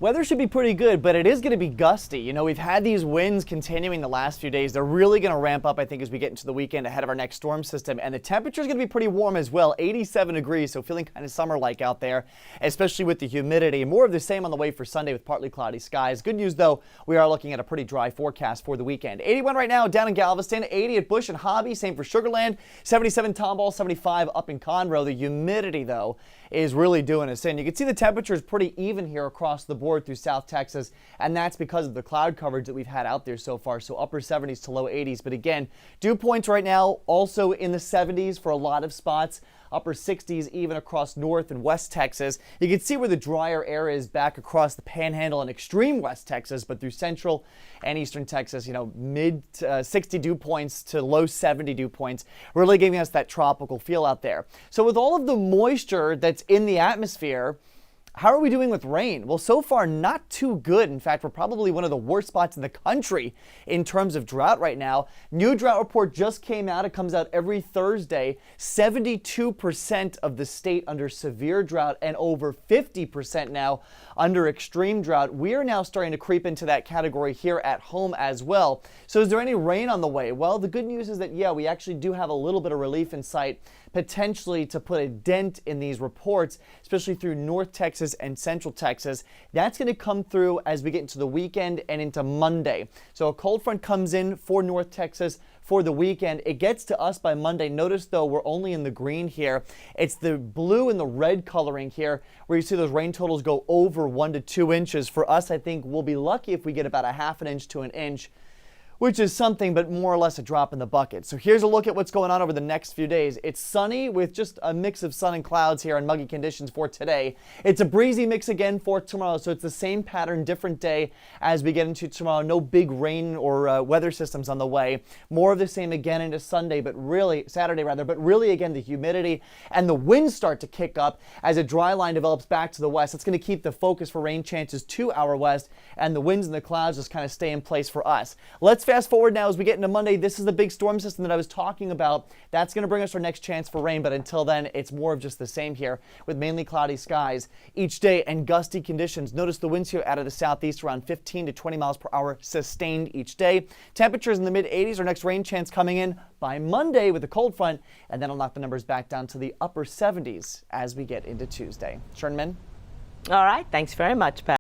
Weather should be pretty good, but it is going to be gusty. You know, we've had these winds continuing the last few days. They're really going to ramp up, I think, as we get into the weekend ahead of our next storm system. And the temperature is going to be pretty warm as well, 87 degrees, so feeling kind of summer-like out there, especially with the humidity. More of the same on the way for Sunday with partly cloudy skies. Good news, though, we are looking at a pretty dry forecast for the weekend. 81 right now down in Galveston, 80 at Bush and Hobby, same for Sugar Land, 77 Tomball, 75 up in Conroe. The humidity, though, is really doing us in. You can see the temperature is pretty even here across the board through South Texas, and that's because of the cloud coverage that we've had out there so far, so upper 70s to low 80s. But again, dew points right now also in the 70s for a lot of spots, upper 60s even across North and West Texas. You can see where the drier air is back across the Panhandle and extreme West Texas, but through Central and Eastern Texas, you know, mid 60 dew points to low 70 dew points, really giving us that tropical feel out there. So with all of the moisture that's in the atmosphere, how are we doing with rain? Well, so far, not too good. In fact, we're probably one of the worst spots in the country in terms of drought right now. New drought report just came out. It comes out every Thursday. 72% of the state under severe drought and over 50% now under extreme drought. We are now starting to creep into that category here at home as well. So is there any rain on the way? Well, the good news is that, yeah, we actually do have a little bit of relief in sight, potentially to put a dent in these reports, especially through North Texas and Central Texas. That's going to come through as we get into the weekend and into Monday. So a cold front comes in for North Texas for the weekend. It gets to us by Monday. Notice, though, we're only in the green here. It's the blue and the red coloring here where you see those rain totals go over 1 to 2 inches. For us, I think we'll be lucky if we get about a ½ an inch to an inch, which is something, but more or less a drop in the bucket. So here's a look at what's going on over the next few days. It's sunny with just a mix of sun and clouds here and muggy conditions for today. It's a breezy mix again for tomorrow, so it's the same pattern, different day as we get into tomorrow. No big rain or weather systems on the way. More of the same again into Saturday, but really again the humidity and the winds start to kick up as a dry line develops back to the west. That's going to keep the focus for rain chances to our west, and the winds and the clouds just kind of stay in place for us. Let's fast forward now as we get into Monday. This is the big storm system that I was talking about. That's going to bring us our next chance for rain, but until then, it's more of just the same here with mainly cloudy skies each day and gusty conditions. Notice the winds here out of the southeast around 15 to 20 miles per hour sustained each day. Temperatures in the mid 80s. Our next rain chance coming in by Monday with a cold front, and then I'll knock the numbers back down to the upper 70s as we get into Tuesday. Sherman? All right. Thanks very much, Pat.